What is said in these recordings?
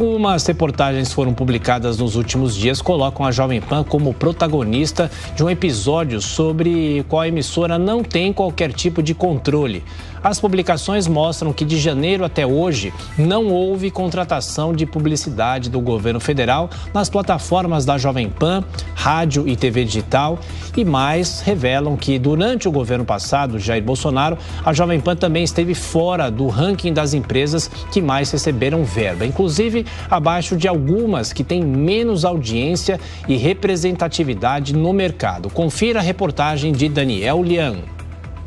Algumas reportagens foram publicadas nos últimos dias colocam a Jovem Pan como protagonista de um episódio sobre qual a emissora não tem qualquer tipo de controle. As publicações mostram que de janeiro até hoje não houve contratação de publicidade do governo federal nas plataformas da Jovem Pan, rádio e TV digital, e mais revelam que durante o governo passado, Jair Bolsonaro, a Jovem Pan também esteve fora do ranking das empresas que mais receberam verba, inclusive abaixo de algumas que têm menos audiência e representatividade no mercado. Confira a reportagem de Daniel Lian.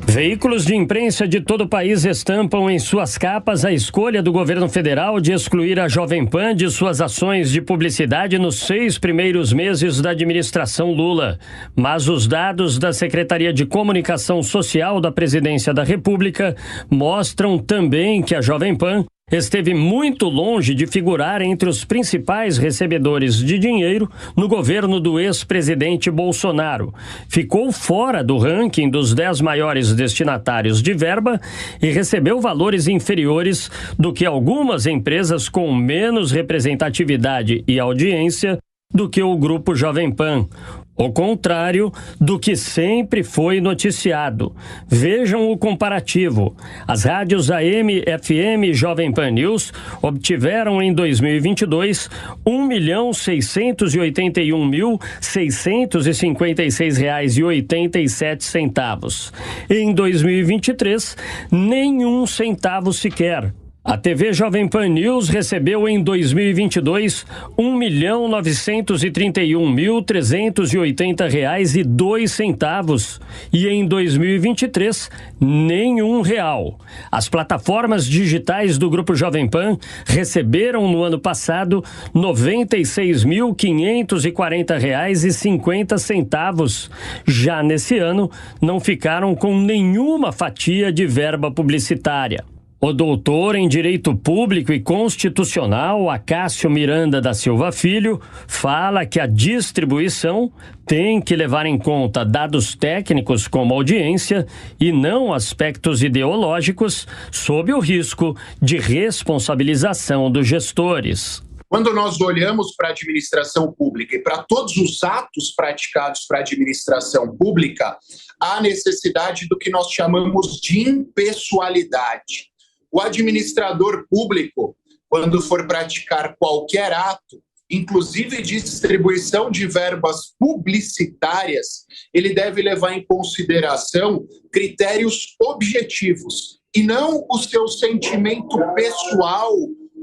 Veículos de imprensa de todo o país estampam em suas capas a escolha do governo federal de excluir a Jovem Pan de suas ações de publicidade nos 6 primeiros meses da administração Lula. Mas os dados da Secretaria de Comunicação Social da Presidência da República mostram também que a Jovem Pan esteve muito longe de figurar entre os principais recebedores de dinheiro no governo do ex-presidente Bolsonaro. Ficou fora do ranking dos 10 maiores destinatários de verba e recebeu valores inferiores do que algumas empresas com menos representatividade e audiência do que o Grupo Jovem Pan. O contrário do que sempre foi noticiado. Vejam o comparativo. As rádios AM, FM e Jovem Pan News obtiveram em 2022 R$ 1.681.656,87. Em 2023, nenhum centavo sequer. A TV Jovem Pan News recebeu em 2022 R$ 1.931.380,02 e em 2023 nenhum real. As plataformas digitais do Grupo Jovem Pan receberam no ano passado R$ 96.540,50. Já nesse ano não ficaram com nenhuma fatia de verba publicitária. O doutor em Direito Público e Constitucional, Acácio Miranda da Silva Filho, fala que a distribuição tem que levar em conta dados técnicos como audiência e não aspectos ideológicos, sob o risco de responsabilização dos gestores. Quando nós olhamos para a administração pública e para todos os atos praticados para a administração pública, há necessidade do que nós chamamos de impessoalidade. O administrador público, quando for praticar qualquer ato, inclusive de distribuição de verbas publicitárias, ele deve levar em consideração critérios objetivos e não o seu sentimento pessoal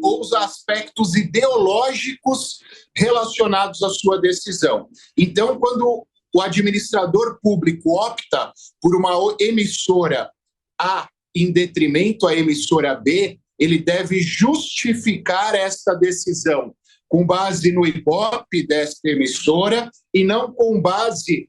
ou os aspectos ideológicos relacionados à sua decisão. Então, quando o administrador público opta por uma emissora A em detrimento à emissora B, ele deve justificar esta decisão com base no Ibope desta emissora e não com base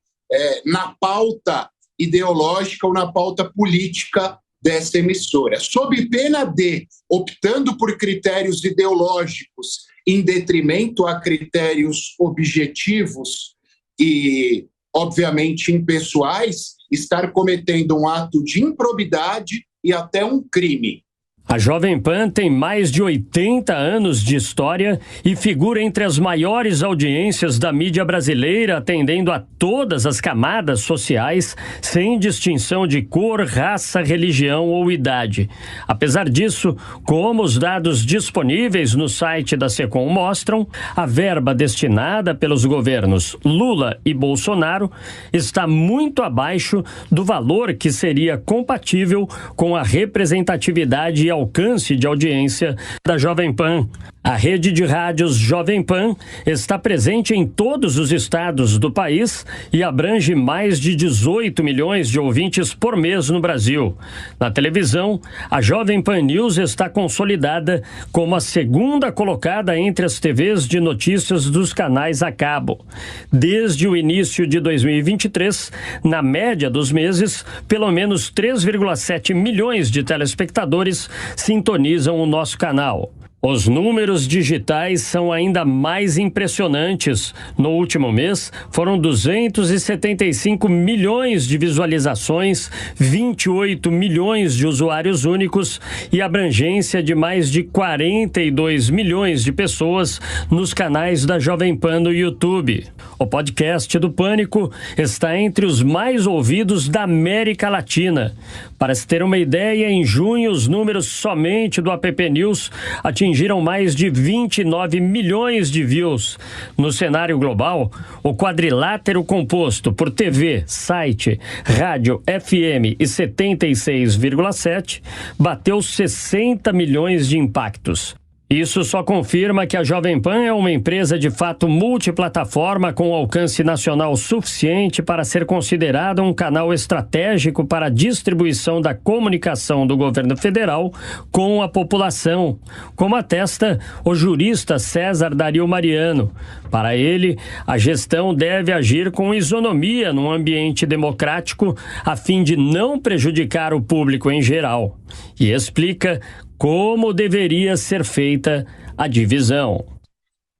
na pauta ideológica ou na pauta política dessa emissora. Sob pena de, optando por critérios ideológicos em detrimento a critérios objetivos e, obviamente, impessoais, estar cometendo um ato de improbidade e até um crime. A Jovem Pan tem mais de 80 anos de história e figura entre as maiores audiências da mídia brasileira, atendendo a todas as camadas sociais, sem distinção de cor, raça, religião ou idade. Apesar disso, como os dados disponíveis no site da Secom mostram, a verba destinada pelos governos Lula e Bolsonaro está muito abaixo do valor que seria compatível com a representatividade e alcance de audiência da Jovem Pan. A rede de rádios Jovem Pan está presente em todos os estados do país e abrange mais de 18 milhões de ouvintes por mês no Brasil. Na televisão, a Jovem Pan News está consolidada como a segunda colocada entre as TVs de notícias dos canais a cabo. Desde o início de 2023, na média dos meses, pelo menos 3,7 milhões de telespectadores sintonizam o nosso canal. Os números digitais são ainda mais impressionantes. No último mês, foram 275 milhões de visualizações, 28 milhões de usuários únicos e abrangência de mais de 42 milhões de pessoas nos canais da Jovem Pan no YouTube. O podcast do Pânico está entre os mais ouvidos da América Latina. Para se ter uma ideia, em junho, os números somente do App News atingiram mais de 29 milhões de views. No cenário global, o quadrilátero composto por TV, site, rádio, FM e 76,7 bateu 60 milhões de impactos. Isso só confirma que a Jovem Pan é uma empresa de fato multiplataforma com alcance nacional suficiente para ser considerada um canal estratégico para a distribuição da comunicação do governo federal com a população, como atesta o jurista César Dario Mariano. Para ele, a gestão deve agir com isonomia num ambiente democrático a fim de não prejudicar o público em geral. E explica como deveria ser feita a divisão.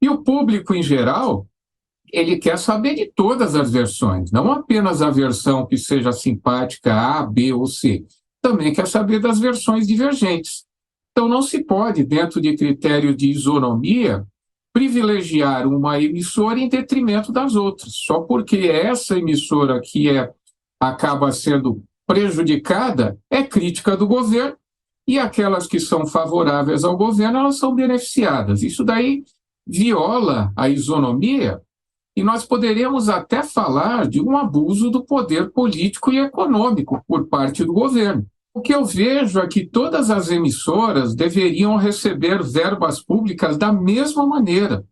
E o público, em geral, ele quer saber de todas as versões, não apenas a versão que seja simpática A, B ou C. Também quer saber das versões divergentes. Então, não se pode, dentro de critério de isonomia, privilegiar uma emissora em detrimento das outras, só porque essa emissora que acaba sendo prejudicada é crítica do governo, e aquelas que são favoráveis ao governo, elas são beneficiadas. Isso daí viola a isonomia e nós poderíamos até falar de um abuso do poder político e econômico por parte do governo. O que eu vejo é que todas as emissoras deveriam receber verbas públicas da mesma maneira,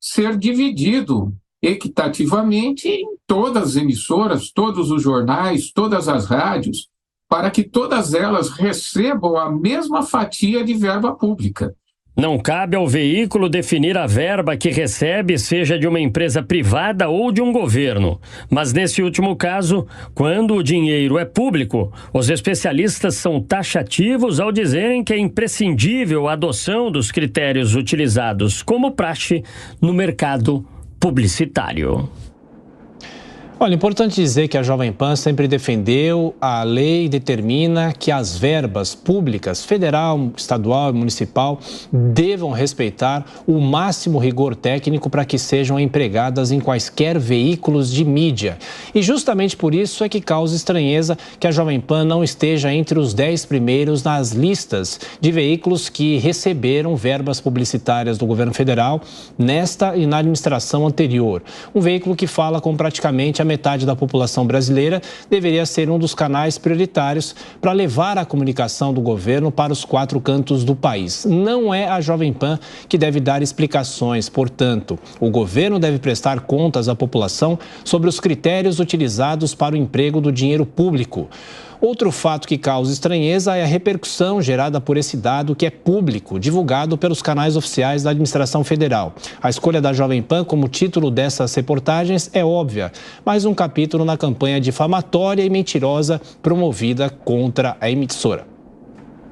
ser dividido equitativamente em todas as emissoras, todos os jornais, todas as rádios, para que todas elas recebam a mesma fatia de verba pública. Não cabe ao veículo definir a verba que recebe, seja de uma empresa privada ou de um governo. Mas nesse último caso, quando o dinheiro é público, os especialistas são taxativos ao dizerem que é imprescindível a adoção dos critérios utilizados como praxe no mercado publicitário. Olha, importante dizer que a Jovem Pan sempre defendeu, a lei determina que as verbas públicas, federal, estadual e municipal, devam respeitar o máximo rigor técnico para que sejam empregadas em quaisquer veículos de mídia. E justamente por isso é que causa estranheza que a Jovem Pan não esteja entre os 10 primeiros nas listas de veículos que receberam verbas publicitárias do governo federal nesta e na administração anterior. Um veículo que fala com praticamente a metade da população brasileira, deveria ser um dos canais prioritários para levar a comunicação do governo para os 4 cantos do país. Não é a Jovem Pan que deve dar explicações, portanto, o governo deve prestar contas à população sobre os critérios utilizados para o emprego do dinheiro público. Outro fato que causa estranheza é a repercussão gerada por esse dado que é público, divulgado pelos canais oficiais da administração federal. A escolha da Jovem Pan como título dessas reportagens é óbvia, mais um capítulo na campanha difamatória e mentirosa promovida contra a emissora.